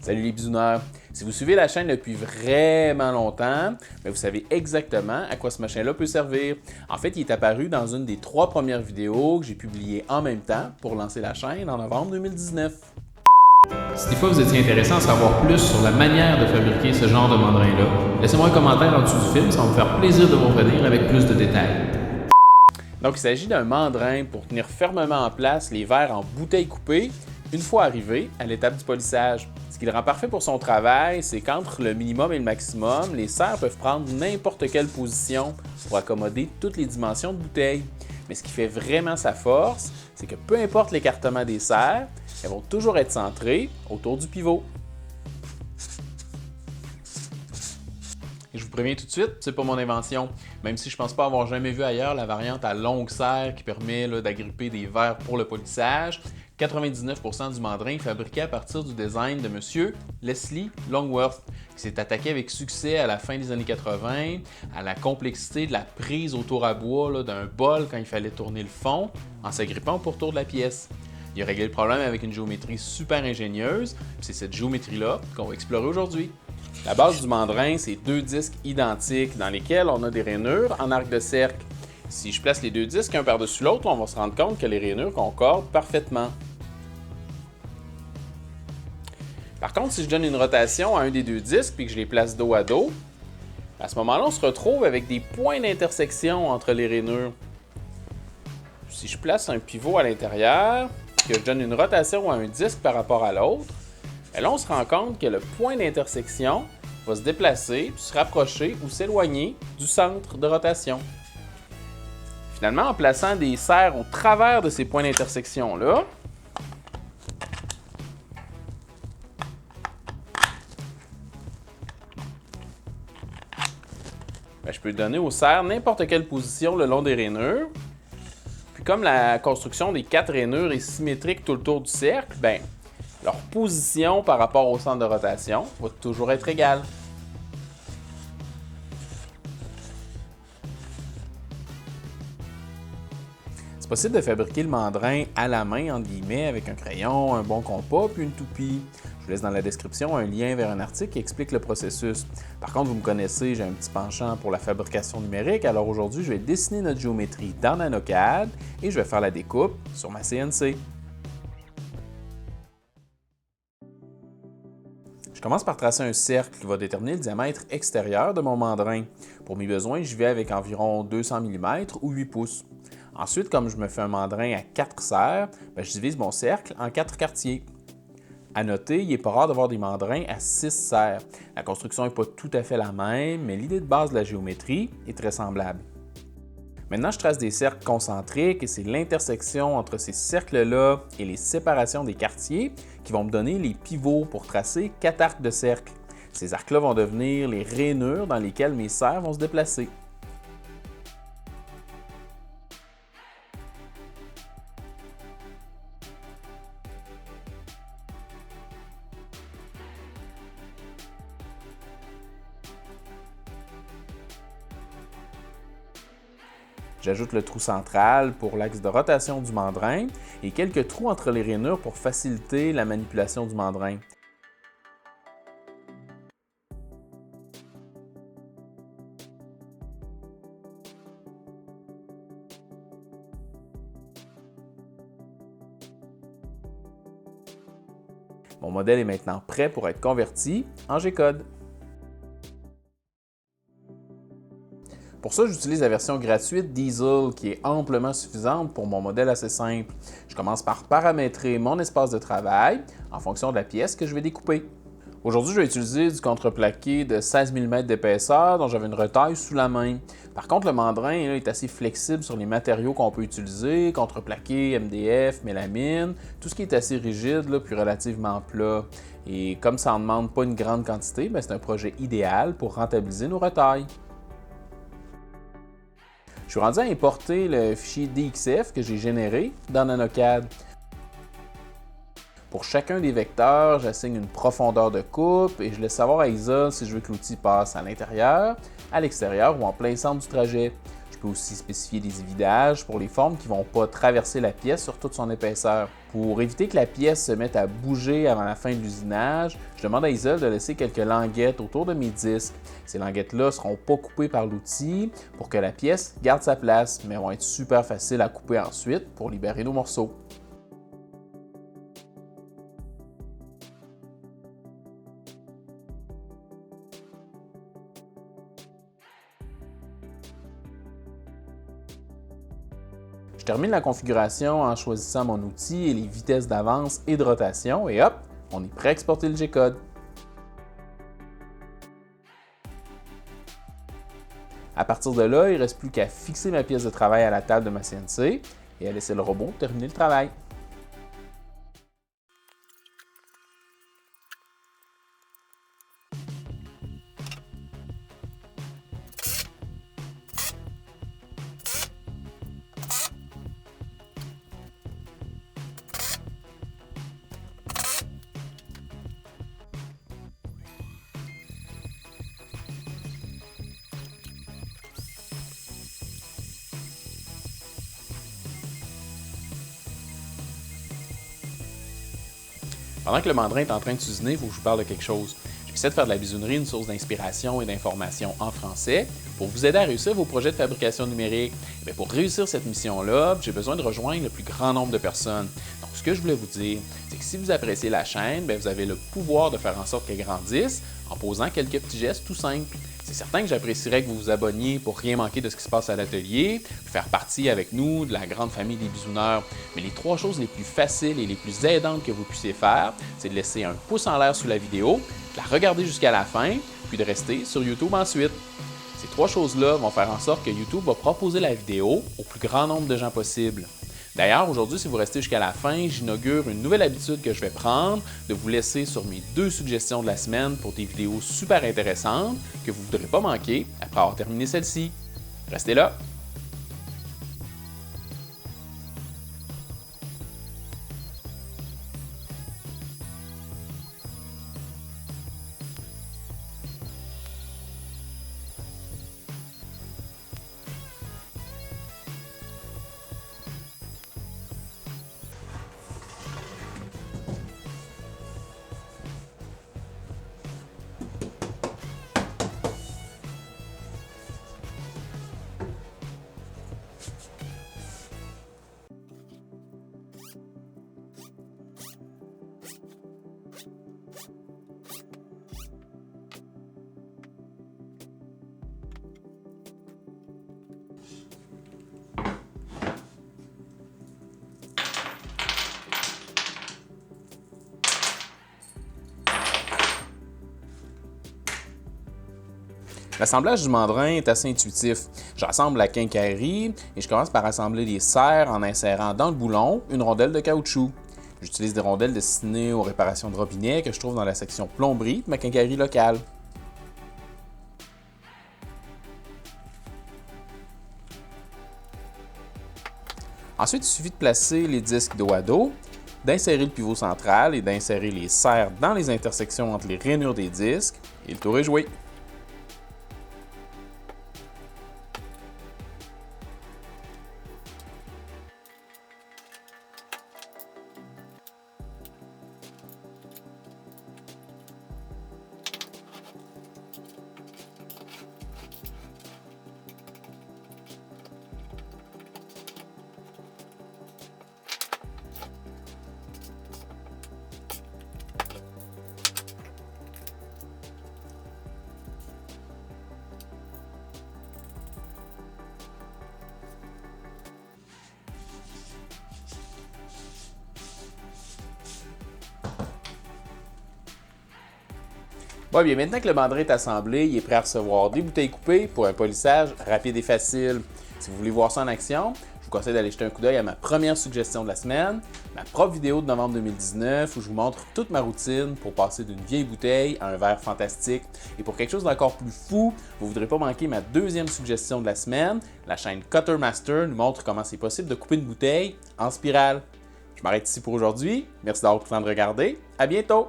Salut les bisouneurs! Si vous suivez la chaîne depuis vraiment longtemps, vous savez exactement à quoi ce machin-là peut servir. En fait, il est apparu dans une des 3 premières vidéos que j'ai publiées en même temps pour lancer la chaîne en novembre 2019. Si des fois vous étiez intéressé à en savoir plus sur la manière de fabriquer ce genre de mandrin-là, laissez-moi un commentaire en dessous du film, ça va me faire plaisir de vous revenir avec plus de détails. Donc, il s'agit d'un mandrin pour tenir fermement en place les verres en bouteilles coupées une fois arrivé à l'étape du polissage. Ce qui le rend parfait pour son travail, c'est qu'entre le minimum et le maximum, les serres peuvent prendre n'importe quelle position pour accommoder toutes les dimensions de bouteille. Mais ce qui fait vraiment sa force, c'est que peu importe l'écartement des serres, elles vont toujours être centrées autour du pivot. Et je vous préviens tout de suite, c'est pas mon invention. Même si je pense pas avoir jamais vu ailleurs la variante à longue serre qui permet d'agripper des verres pour le polissage, 99% du mandrin est fabriqué à partir du design de M. Leslie Longworth, qui s'est attaqué avec succès à la fin des années 80 à la complexité de la prise au tour à bois d'un bol quand il fallait tourner le fond en s'agrippant au pourtour de la pièce. Il a réglé le problème avec une géométrie super ingénieuse, puis c'est cette géométrie-là qu'on va explorer aujourd'hui. La base du mandrin, c'est 2 disques identiques dans lesquels on a des rainures en arc de cercle. Si je place les 2 disques un par-dessus l'autre, on va se rendre compte que les rainures concordent parfaitement. Par contre, si je donne une rotation à un des 2 disques et que je les place dos à dos, à ce moment-là, on se retrouve avec des points d'intersection entre les rainures. Si je place un pivot à l'intérieur, que je donne une rotation à un disque par rapport à l'autre, là, on se rend compte que le point d'intersection va se déplacer, puis se rapprocher ou s'éloigner du centre de rotation. Finalement, en plaçant des serres au travers de ces points d'intersection-là, je peux donner aux serres n'importe quelle position le long des rainures. Puis comme la construction des 4 rainures est symétrique tout le tour du cercle, leur position par rapport au centre de rotation va toujours être égale. C'est possible de fabriquer le mandrin à la main, entre guillemets, avec un crayon, un bon compas puis une toupie. Je vous laisse dans la description un lien vers un article qui explique le processus. Par contre, vous me connaissez, j'ai un petit penchant pour la fabrication numérique, alors aujourd'hui, je vais dessiner notre géométrie dans NanoCAD et je vais faire la découpe sur ma CNC. Je commence par tracer un cercle qui va déterminer le diamètre extérieur de mon mandrin. Pour mes besoins, j'y vais avec environ 200 mm ou 8 pouces. Ensuite, comme je me fais un mandrin à 4 serres, je divise mon cercle en 4 quartiers. À noter, il n'est pas rare d'avoir des mandrins à 6 serres. La construction n'est pas tout à fait la même, mais l'idée de base de la géométrie est très semblable. Maintenant, je trace des cercles concentriques et c'est l'intersection entre ces cercles-là et les séparations des quartiers qui vont me donner les pivots pour tracer 4 arcs de cercle. Ces arcs-là vont devenir les rainures dans lesquelles mes serres vont se déplacer. J'ajoute le trou central pour l'axe de rotation du mandrin et quelques trous entre les rainures pour faciliter la manipulation du mandrin. Mon modèle est maintenant prêt pour être converti en G-code. Pour ça, j'utilise la version gratuite d'Easel qui est amplement suffisante pour mon modèle assez simple. Je commence par paramétrer mon espace de travail en fonction de la pièce que je vais découper. Aujourd'hui, je vais utiliser du contreplaqué de 16 mm d'épaisseur dont j'avais une retaille sous la main. Par contre, le mandrin est assez flexible sur les matériaux qu'on peut utiliser, contreplaqué, MDF, mélamine, tout ce qui est assez rigide puis relativement plat. Et comme ça n'en demande pas une grande quantité, c'est un projet idéal pour rentabiliser nos retailles. Je suis rendu à importer le fichier DXF que j'ai généré dans NanoCAD. Pour chacun des vecteurs, j'assigne une profondeur de coupe et je laisse savoir à Isa si je veux que l'outil passe à l'intérieur, à l'extérieur ou en plein centre du trajet. Je peux aussi spécifier des évidages pour les formes qui ne vont pas traverser la pièce sur toute son épaisseur. Pour éviter que la pièce se mette à bouger avant la fin de l'usinage, je demande à Isa de laisser quelques languettes autour de mes disques. Ces languettes-là ne seront pas coupées par l'outil pour que la pièce garde sa place, mais vont être super faciles à couper ensuite pour libérer nos morceaux. Je termine la configuration en choisissant mon outil et les vitesses d'avance et de rotation et hop, on est prêt à exporter le G-code. À partir de là, il ne reste plus qu'à fixer ma pièce de travail à la table de ma CNC et à laisser le robot terminer le travail. Pendant que le mandrin est en train de s'usiner, il faut que je vous parle de quelque chose. J'essaie de faire de la bisounerie une source d'inspiration et d'information en français pour vous aider à réussir vos projets de fabrication numérique. Et pour réussir cette mission-là, j'ai besoin de rejoindre le plus grand nombre de personnes. Donc, ce que je voulais vous dire, c'est que si vous appréciez la chaîne, vous avez le pouvoir de faire en sorte qu'elle grandisse en posant quelques petits gestes tout simples. C'est certain que j'apprécierais que vous vous abonniez pour rien manquer de ce qui se passe à l'atelier, puis faire partie avec nous de la grande famille des bisouneurs. Mais les 3 choses les plus faciles et les plus aidantes que vous puissiez faire, c'est de laisser un pouce en l'air sous la vidéo, de la regarder jusqu'à la fin, puis de rester sur YouTube ensuite. Ces 3 choses-là vont faire en sorte que YouTube va proposer la vidéo au plus grand nombre de gens possible. D'ailleurs, aujourd'hui, si vous restez jusqu'à la fin, j'inaugure une nouvelle habitude que je vais prendre, de vous laisser sur mes 2 suggestions de la semaine pour des vidéos super intéressantes que vous ne voudrez pas manquer après avoir terminé celle-ci. Restez là! L'assemblage du mandrin est assez intuitif. J'assemble la quincaillerie et je commence par assembler les serres en insérant dans le boulon une rondelle de caoutchouc. J'utilise des rondelles destinées aux réparations de robinets que je trouve dans la section plomberie de ma quincaillerie locale. Ensuite, il suffit de placer les disques dos à dos, d'insérer le pivot central et d'insérer les serres dans les intersections entre les rainures des disques et le tour est joué. Bon, bien, maintenant que le mandrin est assemblé, il est prêt à recevoir des bouteilles coupées pour un polissage rapide et facile. Si vous voulez voir ça en action, je vous conseille d'aller jeter un coup d'œil à ma première suggestion de la semaine, ma propre vidéo de novembre 2019 où je vous montre toute ma routine pour passer d'une vieille bouteille à un verre fantastique. Et pour quelque chose d'encore plus fou, vous ne voudrez pas manquer ma deuxième suggestion de la semaine. La chaîne Cutter Master nous montre comment c'est possible de couper une bouteille en spirale. Je Je m'arrête ici pour aujourd'hui. Merci d'avoir pris le temps de regarder. À bientôt!